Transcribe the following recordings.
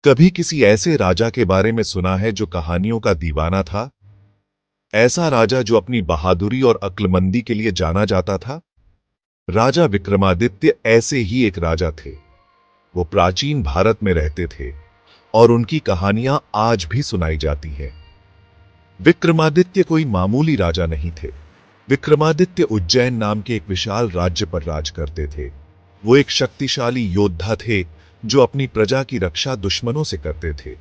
कभी किसी ऐसे राजा के बारे में सुना है जो कहानियों का दीवाना था? ऐसा राजा जो अपनी बहादुरी और अक्लमंदी के लिए जाना जाता था? राजा विक्रमादित्य ऐसे ही एक राजा थे। वो प्राचीन भारत में रहते थे और उनकी कहानियां आज भी सुनाई जाती हैं। विक्रमादित्य कोई मामूली राजा नहीं थे। विक्रमादित्य उज्जैन नाम के एक विशाल राज्य पर राज करते थे। वो एक शक्तिशाली योद्धा थे जो अपनी प्रजा की रक्षा दुश्मनों से करते थे।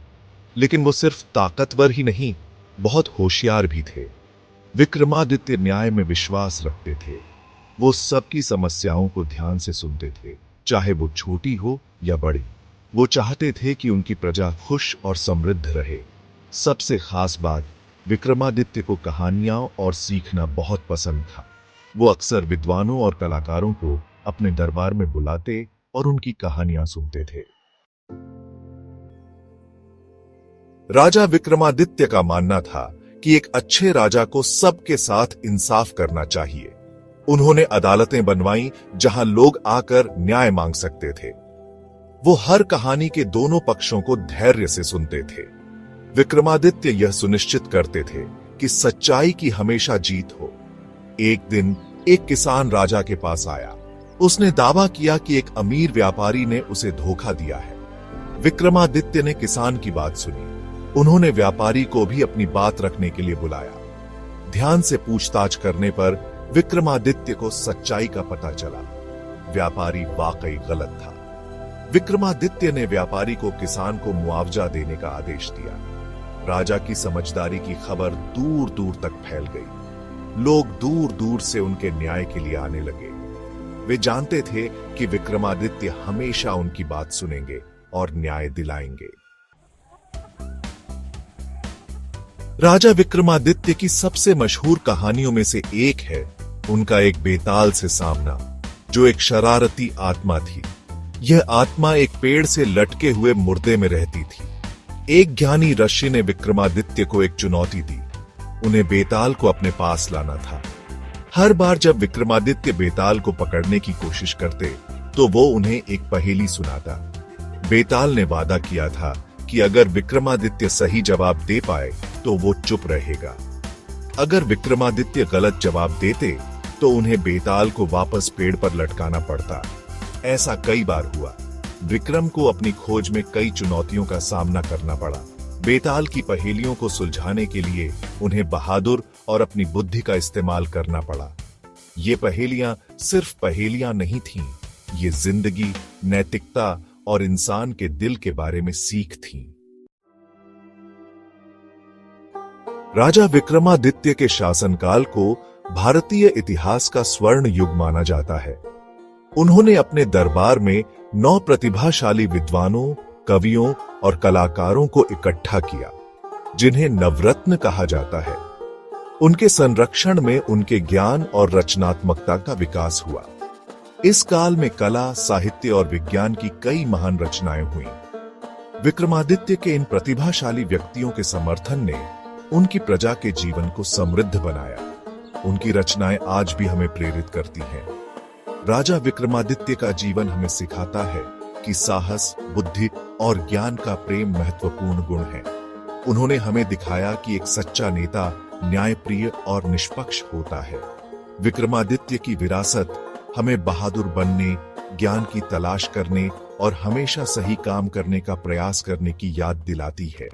लेकिन वो सिर्फ ताकतवर ही नहीं, बहुत होशियार भी थे। विक्रमादित्य न्याय में विश्वास रखते थे। वो सबकी समस्याओं को ध्यान से सुनते थे, चाहे वो छोटी हो या बड़ी। वो चाहते थे कि उनकी प्रजा खुश और समृद्ध रहे। सबसे खास बात, विक्रमादित्य को कहानियां और सीखना बहुत पसंद था। वो अक्सर विद्वानों और कलाकारों को अपने दरबार में बुलाते और उनकी कहानियां सुनते थे। राजा विक्रमादित्य का मानना था कि एक अच्छे राजा को सबके साथ इंसाफ करना चाहिए। उन्होंने अदालतें बनवाईं जहां लोग आकर न्याय मांग सकते थे। वो हर कहानी के दोनों पक्षों को धैर्य से सुनते थे। विक्रमादित्य यह सुनिश्चित करते थे कि सच्चाई की हमेशा जीत हो। एक दिन एक किसान राजा के पास आया। उसने दावा किया कि एक अमीर व्यापारी ने उसे धोखा दिया है। विक्रमादित्य ने किसान की बात सुनी। उन्होंने व्यापारी को भी अपनी बात रखने के लिए बुलाया। ध्यान से पूछताछ करने पर विक्रमादित्य को सच्चाई का पता चला। व्यापारी वाकई गलत था। विक्रमादित्य ने व्यापारी को किसान को मुआवजा देने का आदेश दिया। राजा की समझदारी की खबर दूर दूर तक फैल गई। लोग दूर दूर से उनके न्याय के लिए आने लगे। वे जानते थे कि विक्रमादित्य हमेशा उनकी बात सुनेंगे और न्याय दिलाएंगे। राजा विक्रमादित्य की सबसे मशहूर कहानियों में से एक है उनका एक बेताल से सामना, जो एक शरारती आत्मा थी। यह आत्मा एक पेड़ से लटके हुए मुर्दे में रहती थी। एक ज्ञानी ऋषि ने विक्रमादित्य को एक चुनौती दी। उन्हें बेताल को अपने पास लाना था। हर बार जब विक्रमादित्य बेताल को पकड़ने की कोशिश करते तो वो उन्हें एक पहेली सुनाता। बेताल ने वादा किया था कि अगर विक्रमादित्य सही जवाब दे पाए तो वो चुप रहेगा। अगर विक्रमादित्य गलत जवाब देते तो उन्हें बेताल को वापस पेड़ पर लटकाना पड़ता। ऐसा कई बार हुआ। विक्रम को अपनी खोज में कई चुनौतियों का सामना करना पड़ा। बेताल की पहेलियों को सुलझाने के लिए उन्हें बहादुर और अपनी बुद्धि का इस्तेमाल करना पड़ा। ये पहेलियां सिर्फ पहेलियां नहीं थीं, ये जिंदगी, नैतिकता और इंसान के दिल के बारे में सीख थीं। राजा विक्रमादित्य के शासनकाल को भारतीय इतिहास का स्वर्ण युग माना जाता है। उन्होंने अपने दरबार में 9 प्रतिभाशाली विद्वानों, कवियों और कलाकारों को इकट्ठा किया, जिन्हें नवरत्न कहा जाता है। उनके संरक्षण में उनके ज्ञान और रचनात्मकता का विकास हुआ। इस काल में कला, साहित्य और विज्ञान की कई महान रचनाएं हुईं। विक्रमादित्य के इन प्रतिभाशाली व्यक्तियों के समर्थन ने उनकी प्रजा के जीवन को समृद्ध बनाया। उनकी रचनाएं आज भी हमें प्रेरित करती हैं। राजा विक्रमादित्य का जीवन हमें सिखाता है कि साहस, बुद्धि और ज्ञान का प्रेम महत्वपूर्ण गुण है। उन्होंने हमें दिखाया कि एक सच्चा नेता न्यायप्रिय और निष्पक्ष होता है। विक्रमादित्य की विरासत हमें बहादुर बनने, ज्ञान की तलाश करने और हमेशा सही काम करने का प्रयास करने की याद दिलाती है।